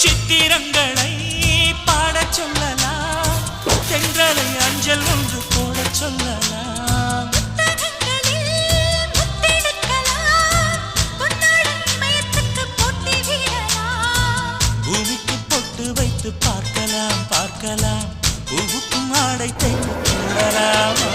சித்திரங்களை பாடச் சொல்லலாம், தென்றலை அஞ்சல் ஒன்று போடச் சொல்லலாம். பூமிக்கு பொட்டு வைத்து பார்க்கலாம் பார்க்கலாம், பூவுக்கும் ஆடை தைத்து கொள்ளலாமா?